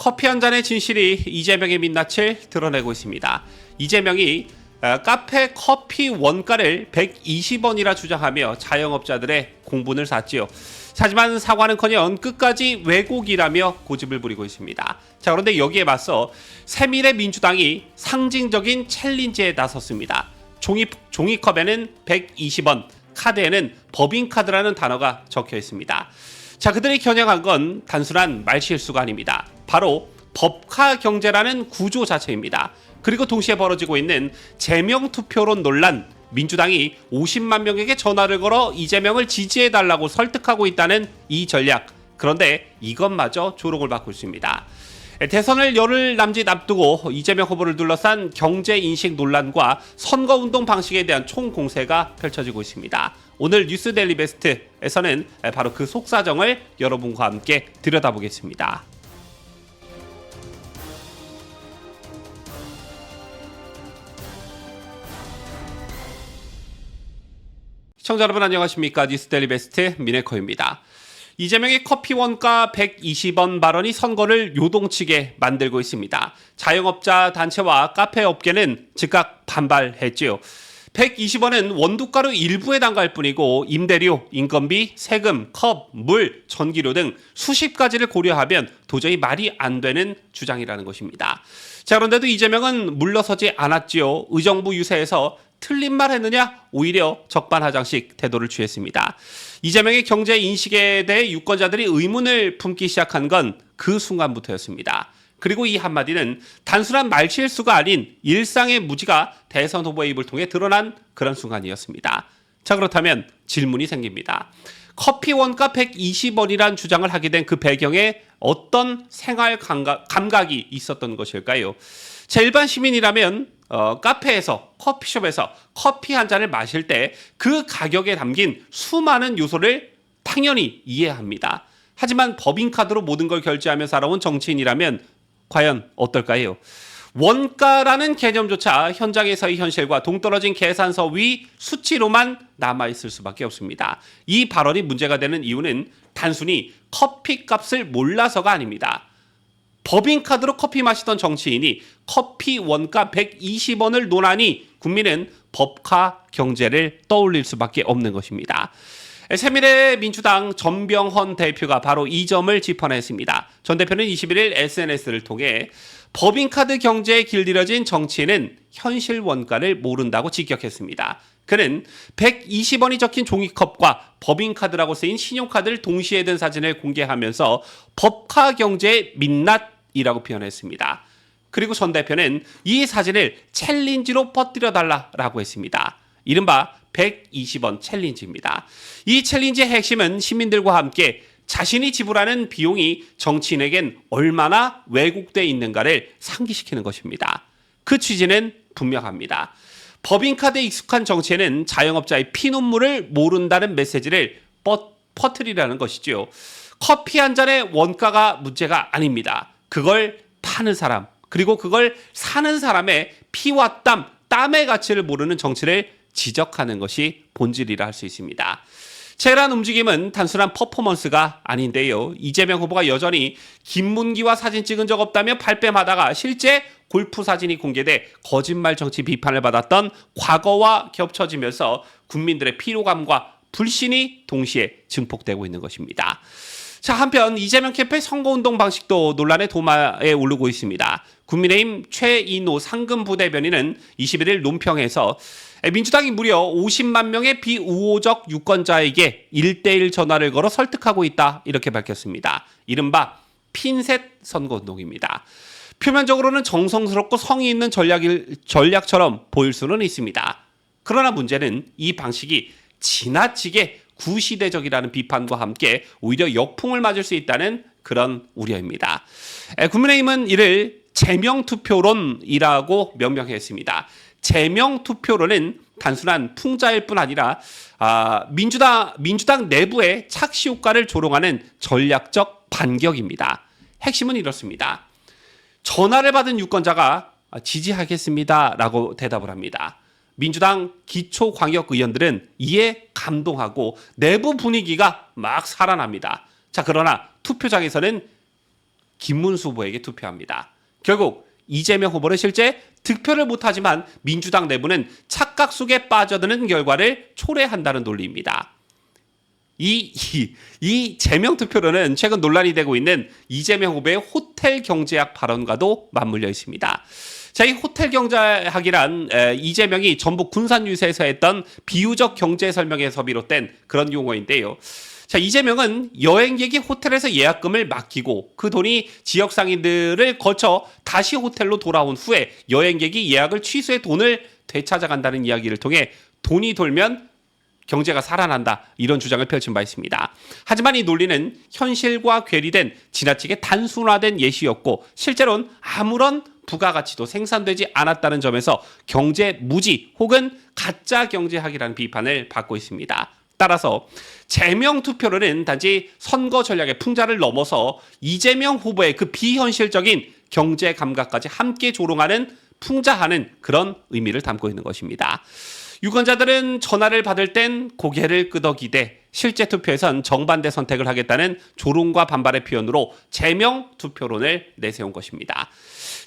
커피 한 잔의 진실이 이재명의 민낯을 드러내고 있습니다. 이재명이 카페 커피 원가를 120원이라 주장하며 자영업자들의 공분을 샀지요. 하지만 사과는커녕 끝까지 왜곡이라며 고집을 부리고 있습니다. 자, 그런데 여기에 맞서 새미래민주당이 상징적인 챌린지에 나섰습니다. 종이컵에는 120원, 카드에는 법인카드라는 단어가 적혀 있습니다. 자, 그들이 겨냥한 건 단순한 말실수가 아닙니다. 바로 법카경제라는 구조 자체입니다. 그리고 동시에 벌어지고 있는 제명투표론 논란, 민주당이 50만 명에게 전화를 걸어 이재명을 지지해달라고 설득하고 있다는 이 전략. 그런데 이것마저 조롱을 받고 있습니다. 대선을 열흘 남짓 앞두고 이재명 후보를 둘러싼 경제인식 논란과 선거운동 방식에 대한 총공세가 펼쳐지고 있습니다. 오늘 뉴스 데일리 베스트에서는 바로 그 속사정을 여러분과 함께 들여다보겠습니다. 시청자 여러분 안녕하십니까? 뉴스 데일리 베스트 미네커입니다. 이재명의 커피 원가 120원 발언이 선거를 요동치게 만들고 있습니다. 자영업자 단체와 카페 업계는 즉각 반발했지요. 120원은 원두가루 일부에 담갈 뿐이고 임대료, 인건비, 세금, 컵, 물, 전기료 등 수십 가지를 고려하면 도저히 말이 안 되는 주장이라는 것입니다. 자, 그런데도 이재명은 물러서지 않았지요. 의정부 유세에서 틀린 말 했느냐? 오히려 적반하장식 태도를 취했습니다. 이재명의 경제 인식에 대해 유권자들이 의문을 품기 시작한 건 그 순간부터였습니다. 그리고 이 한마디는 단순한 말실수가 아닌 일상의 무지가 대선 후보의 입을 통해 드러난 그런 순간이었습니다. 자, 그렇다면 질문이 생깁니다. 커피 원가 120원이란 주장을 하게 된 그 배경에 어떤 생활 감각이 있었던 것일까요? 자, 일반 시민이라면 카페에서, 커피숍에서 커피 한 잔을 마실 때 그 가격에 담긴 수많은 요소를 당연히 이해합니다. 하지만 법인카드로 모든 걸 결제하며 살아온 정치인이라면 과연 어떨까요? 원가라는 개념조차 현장에서의 현실과 동떨어진 계산서 위 수치로만 남아있을 수밖에 없습니다. 이 발언이 문제가 되는 이유는 단순히 커피값을 몰라서가 아닙니다. 법인카드로 커피 마시던 정치인이 커피 원가 120원을 논하니 국민은 법카 경제를 떠올릴 수밖에 없는 것입니다. 새미래민주당 전병헌 대표가 바로 이 점을 짚어냈습니다. 전 대표는 21일 SNS를 통해 법인카드 경제에 길들여진 정치인은 현실 원가를 모른다고 직격했습니다. 그는 120원이 적힌 종이컵과 법인카드라고 쓰인 신용카드를 동시에 든 사진을 공개하면서 법카 경제의 민낯이라고 표현했습니다. 그리고 전 대표는 이 사진을 챌린지로 퍼뜨려달라고 했습니다. 이른바 120원 챌린지입니다. 이 챌린지의 핵심은 시민들과 함께 자신이 지불하는 비용이 정치인에겐 얼마나 왜곡되어 있는가를 상기시키는 것입니다. 그 취지는 분명합니다. 법인카드에 익숙한 정치에는 자영업자의 피눈물을 모른다는 메시지를 퍼뜨리라는 것이지요. 커피 한 잔의 원가가 문제가 아닙니다. 그걸 파는 사람, 그리고 그걸 사는 사람의 피와 땀의 가치를 모르는 정치를 지적하는 것이 본질이라 할 수 있습니다. 이러한 움직임은 단순한 퍼포먼스가 아닌데요. 이재명 후보가 여전히 김문기와 사진 찍은 적 없다며 발뺌하다가 실제 골프 사진이 공개돼 거짓말 정치 비판을 받았던 과거와 겹쳐지면서 국민들의 피로감과 불신이 동시에 증폭되고 있는 것입니다. 자, 한편 이재명 캠프의 선거운동 방식도 논란의 도마에 오르고 있습니다. 국민의힘 최인호 상근부대변인은 21일 논평에서 민주당이 무려 50만 명의 비우호적 유권자에게 1대1 전화를 걸어 설득하고 있다, 이렇게 밝혔습니다. 이른바 핀셋 선거운동입니다. 표면적으로는 정성스럽고 성의 있는 전략처럼 보일 수는 있습니다. 그러나 문제는 이 방식이 지나치게 구시대적이라는 비판과 함께 오히려 역풍을 맞을 수 있다는 그런 우려입니다. 국민의힘은 이를 제명투표론이라고 명명했습니다. 제명투표론은 단순한 풍자일 뿐 아니라 민주당 내부의 착시 효과를 조롱하는 전략적 반격입니다. 핵심은 이렇습니다. 전화를 받은 유권자가 지지하겠습니다라고 대답을 합니다. 민주당 기초광역의원들은 이에 감동하고 내부 분위기가 막 살아납니다. 자, 그러나 투표장에서는 김문수 후보에게 투표합니다. 결국 이재명 후보는 실제 득표를 못하지만 민주당 내부는 착각 속에 빠져드는 결과를 초래한다는 논리입니다. 이 제명 투표로는 최근 논란이 되고 있는 이재명 후보의 호텔 경제학 발언과도 맞물려 있습니다. 자, 이 호텔 경제학이란 이재명이 전북 군산 유세에서 했던 비유적 경제 설명에서 비롯된 그런 용어인데요. 자, 이재명은 여행객이 호텔에서 예약금을 맡기고 그 돈이 지역 상인들을 거쳐 다시 호텔로 돌아온 후에 여행객이 예약을 취소해 돈을 되찾아간다는 이야기를 통해 돈이 돌면 경제가 살아난다, 이런 주장을 펼친 바 있습니다. 하지만 이 논리는 현실과 괴리된 지나치게 단순화된 예시였고 실제로는 아무런 부가가치도 생산되지 않았다는 점에서 경제 무지 혹은 가짜 경제학이라는 비판을 받고 있습니다. 따라서 제명 투표로는 단지 선거 전략의 풍자를 넘어서 이재명 후보의 그 비현실적인 경제 감각까지 함께 조롱하는 풍자하는 그런 의미를 담고 있는 것입니다. 유권자들은 전화를 받을 땐 고개를 끄덕이되 실제 투표에선 정반대 선택을 하겠다는 조롱과 반발의 표현으로 제명 투표론을 내세운 것입니다.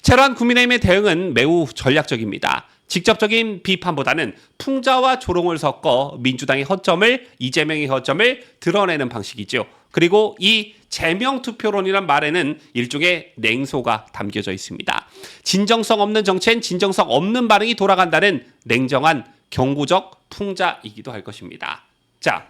이러한 국민의힘의 대응은 매우 전략적입니다. 직접적인 비판보다는 풍자와 조롱을 섞어 민주당의 허점을, 이재명의 허점을 드러내는 방식이죠. 그리고 이 제명 투표론이란 말에는 일종의 냉소가 담겨져 있습니다. 진정성 없는 정치엔 진정성 없는 반응이 돌아간다는 냉정한 경고적 풍자이기도 할 것입니다. 자,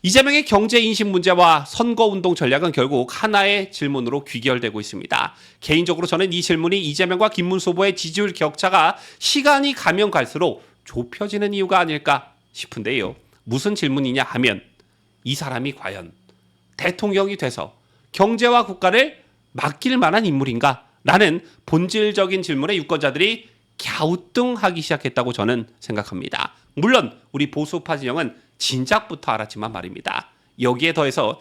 이재명의 경제 인식 문제와 선거운동 전략은 결국 하나의 질문으로 귀결되고 있습니다. 개인적으로 저는 이 질문이 이재명과 김문수 후보의 지지율 격차가 시간이 가면 갈수록 좁혀지는 이유가 아닐까 싶은데요. 무슨 질문이냐 하면 이 사람이 과연 대통령이 돼서 경제와 국가를 맡길 만한 인물인가? 라는 본질적인 질문에 유권자들이 갸우뚱하기 시작했다고 저는 생각합니다. 물론 우리 보수파 진영은 진작부터 알았지만 말입니다. 여기에 더해서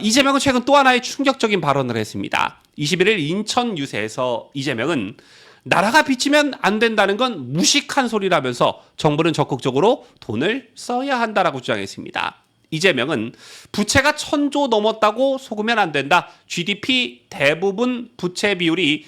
이재명은 최근 또 하나의 충격적인 발언을 했습니다. 21일 인천 유세에서 이재명은 나라가 빚지면 안 된다는 건 무식한 소리라면서 정부는 적극적으로 돈을 써야 한다라고 주장했습니다. 이재명은 부채가 1,000조 넘었다고 속으면 안 된다. GDP 대부분 부채 비율이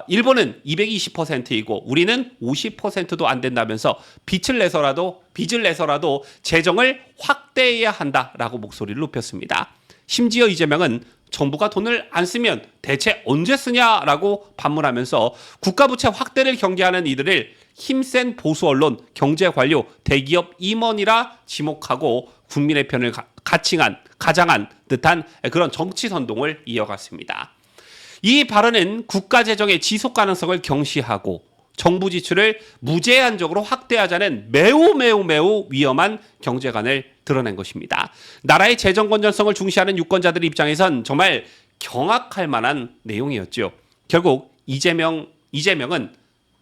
일본은 220%이고 우리는 50%도 안 된다면서 빚을 내서라도 재정을 확대해야 한다라고 목소리를 높였습니다. 심지어 이재명은 정부가 돈을 안 쓰면 대체 언제 쓰냐라고 반문하면서 국가부채 확대를 경계하는 이들을 힘센 보수 언론, 경제 관료, 대기업 임원이라 지목하고 국민의 편을 가장한 듯한 그런 정치 선동을 이어갔습니다. 이 발언은 국가 재정의 지속 가능성을 경시하고 정부 지출을 무제한적으로 확대하자는 매우 위험한 경제관을 드러낸 것입니다. 나라의 재정 건전성을 중시하는 유권자들 입장에선 정말 경악할 만한 내용이었죠. 결국 이재명은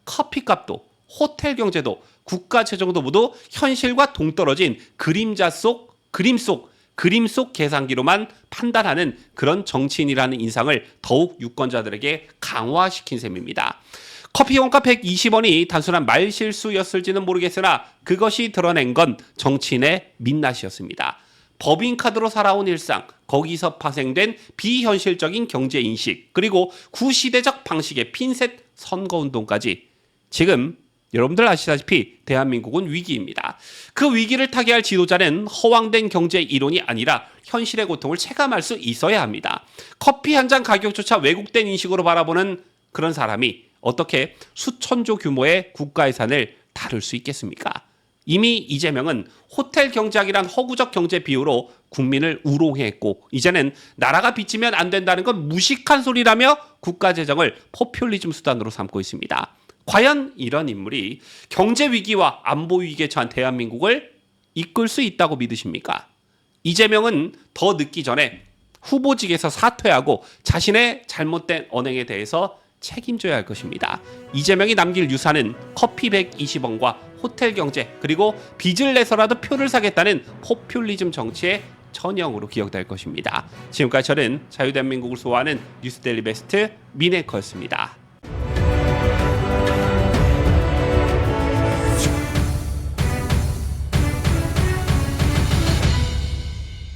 커피값도 호텔 경제도 국가 재정도 모두 현실과 동떨어진 그림 속 계산기로만 판단하는 그런 정치인이라는 인상을 더욱 유권자들에게 강화시킨 셈입니다. 커피 원가 120원이 단순한 말실수였을지는 모르겠으나 그것이 드러낸 건 정치인의 민낯이었습니다. 법인카드로 살아온 일상, 거기서 파생된 비현실적인 경제인식, 그리고 구시대적 방식의 핀셋 선거운동까지 지금 여러분들 아시다시피 대한민국은 위기입니다. 그 위기를 타개할 지도자는 허황된 경제 이론이 아니라 현실의 고통을 체감할 수 있어야 합니다. 커피 한 잔 가격조차 왜곡된 인식으로 바라보는 그런 사람이 어떻게 수천조 규모의 국가 예산을 다룰 수 있겠습니까? 이미 이재명은 호텔 경제학이란 허구적 경제 비유로 국민을 우롱했고 이제는 나라가 빚지면 안 된다는 건 무식한 소리라며 국가 재정을 포퓰리즘 수단으로 삼고 있습니다. 과연 이런 인물이 경제 위기와 안보 위기에 처한 대한민국을 이끌 수 있다고 믿으십니까? 이재명은 더 늦기 전에 후보직에서 사퇴하고 자신의 잘못된 언행에 대해서 책임져야 할 것입니다. 이재명이 남길 유산은 커피 120원과 호텔 경제 그리고 빚을 내서라도 표를 사겠다는 포퓰리즘 정치의 전형으로 기억될 것입니다. 지금까지 저는 자유대한민국을 소화하는 뉴스데일리 베스트 민해커였습니다.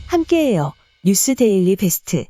함께해요. 뉴스데일리 베스트.